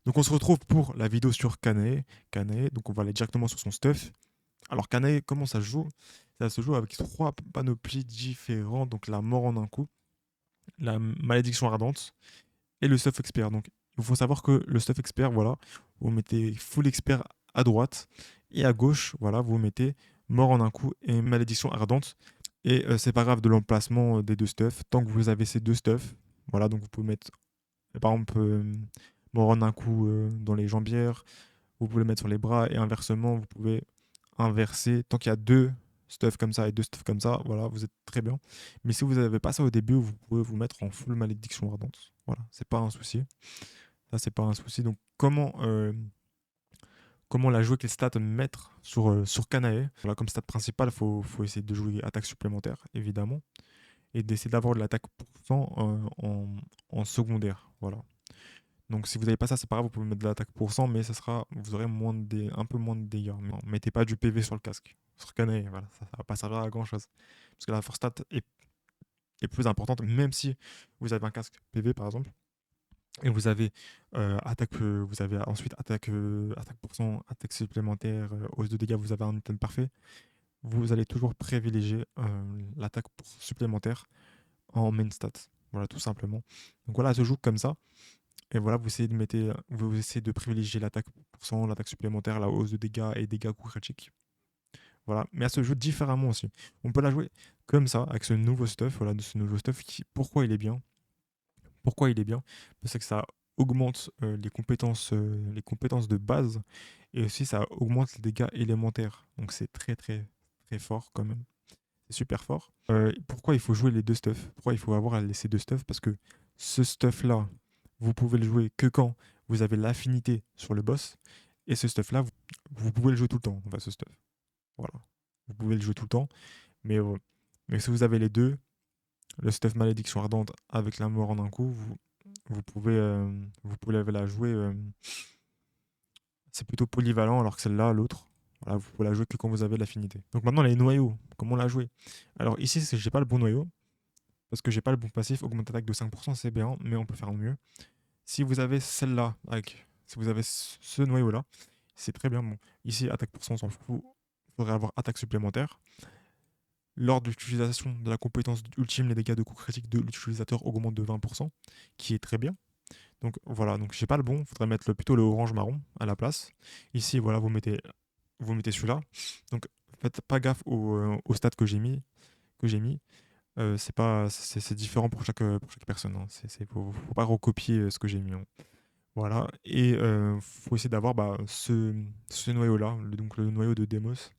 Donc on se retrouve pour la vidéo sur Kanae. Kanae, donc on va aller directement sur son stuff. Alors Kanae, comment ça se joue? Ça se joue avec trois panoplies différentes, donc la mort en un coup, la malédiction ardente et le stuff expert. Donc il faut savoir que le stuff expert, voilà, vous mettez full expert à droite et à gauche, voilà, vous mettez mort en un coup et malédiction ardente. Et c'est pas grave de l'emplacement des deux stuffs, tant que vous avez ces deux stuffs, voilà, donc vous pouvez mettre par exemple mort en un coup dans les jambières, vous pouvez le mettre sur les bras et inversement, vous pouvez inverser. Tant qu'il y a deux stuff comme ça et deux stuff comme ça, voilà, vous êtes très bien. Mais si vous n'avez pas ça au début, vous pouvez vous mettre en full malédiction ardente. Voilà, c'est pas un souci. Ça, c'est pas un souci. Donc, comment la jouer, quelle stats mettre sur Kanae? Voilà, comme stat principale, faut essayer de jouer attaque supplémentaire, évidemment, et d'essayer d'avoir de l'attaque pourcent en secondaire. Voilà. Donc si vous n'avez pas ça, c'est pas grave, vous pouvez mettre de l'attaque pourcent, mais ça sera, vous aurez un peu moins de dégâts. Mais non, mettez pas du PV sur le casque. Sur Kanae, voilà, ça va pas servir à grand chose. Parce que la force stat est plus importante, même si vous avez un casque PV par exemple, et vous avez ensuite attaque pourcent, attaque supplémentaire, hausse de dégâts, vous avez un item parfait, vous allez toujours privilégier supplémentaire en main stat. Voilà, tout simplement. Donc voilà, ça se joue comme ça. Et voilà, vous essayez de privilégier l'attaque pourcent, l'attaque supplémentaire, la hausse de dégâts et dégâts coup critique. Voilà, mais elle se joue différemment aussi. On peut la jouer comme ça, avec ce nouveau stuff. Voilà, de ce nouveau stuff. Pourquoi il est bien? Pourquoi il est bien? Parce que ça augmente les compétences de base et aussi ça augmente les dégâts élémentaires. Donc c'est très très très fort quand même. C'est super fort. Pourquoi il faut jouer les deux stuffs? Pourquoi il faut avoir ces deux stuffs? Parce que ce stuff-là, vous pouvez le jouer que quand vous avez l'affinité sur le boss. Et ce stuff-là, vous pouvez le jouer tout le temps. Enfin, ce stuff. Voilà. Vous pouvez le jouer tout le temps. Mais si vous avez les deux, le stuff malédiction ardente avec la mort en un coup, vous pouvez la jouer. C'est plutôt polyvalent, alors que celle-là, l'autre, voilà, vous pouvez la jouer que quand vous avez l'affinité. Donc maintenant, les noyaux, comment la jouer? Alors ici, j'ai pas le bon noyau, parce que j'ai pas le bon passif. Augmente attaque de 5%, c'est bien, mais on peut faire mieux. Si vous avez celle-là, si vous avez ce noyau-là, c'est très bien. Bon, ici, attaque pourcent, on s'en fout. Il faudrait avoir attaque supplémentaire. Lors de l'utilisation de la compétence ultime, les dégâts de coup critique de l'utilisateur augmentent de 20%, qui est très bien. Donc voilà, donc j'ai pas le bon, il faudrait mettre plutôt le orange marron à la place. Ici, voilà, vous mettez celui-là. Donc faites pas gaffe au stats que j'ai mis. C'est différent pour chaque personne. Hein. Faut pas recopier ce que j'ai mis. Hein. Voilà. Et faut essayer d'avoir ce noyau-là, donc le noyau de Demos.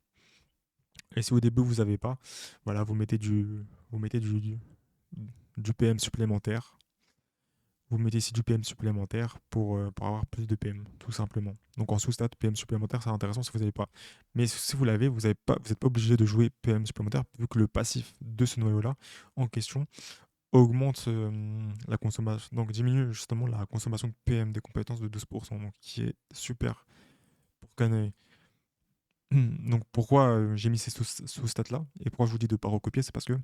Et si au début vous avez pas, voilà, vous mettez du PM supplémentaire. Vous mettez ici du PM supplémentaire pour avoir plus de PM, tout simplement. Donc en sous-stat, PM supplémentaire, c'est intéressant si vous n'avez pas. Mais si vous l'avez, vous n'êtes pas obligé de jouer PM supplémentaire, vu que le passif de ce noyau-là en question augmente la consommation, donc diminue justement la consommation de PM des compétences de 12%, donc qui est super pour Canae. Donc pourquoi j'ai mis ces sous-stats-là et pourquoi je vous dis de ne pas recopier, c'est parce que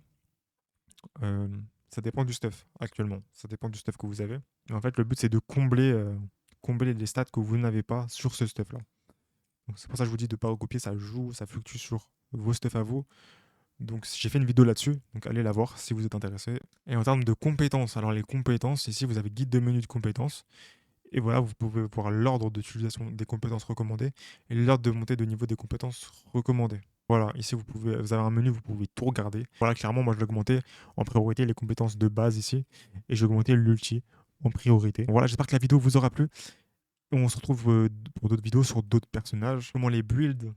euh, ça dépend du stuff actuellement. Ça dépend du stuff que vous avez. Et en fait, le but, c'est de combler les stats que vous n'avez pas sur ce stuff-là. Donc, c'est pour ça que je vous dis de ne pas recopier. Ça joue, ça fluctue sur vos stuff à vous. Donc, j'ai fait une vidéo là-dessus. Donc, allez la voir si vous êtes intéressé. Et en termes de compétences, alors les compétences, ici, vous avez guide de menu de compétences. Et voilà, vous pouvez voir l'ordre d'utilisation des compétences recommandées et l'ordre de montée de niveau des compétences recommandées. Voilà, ici vous avez un menu, vous pouvez tout regarder. Voilà, clairement, moi je vais augmenter en priorité les compétences de base ici et je vais augmenter l'ulti en priorité. Voilà, j'espère que la vidéo vous aura plu. On se retrouve pour d'autres vidéos sur d'autres personnages. Comment les builds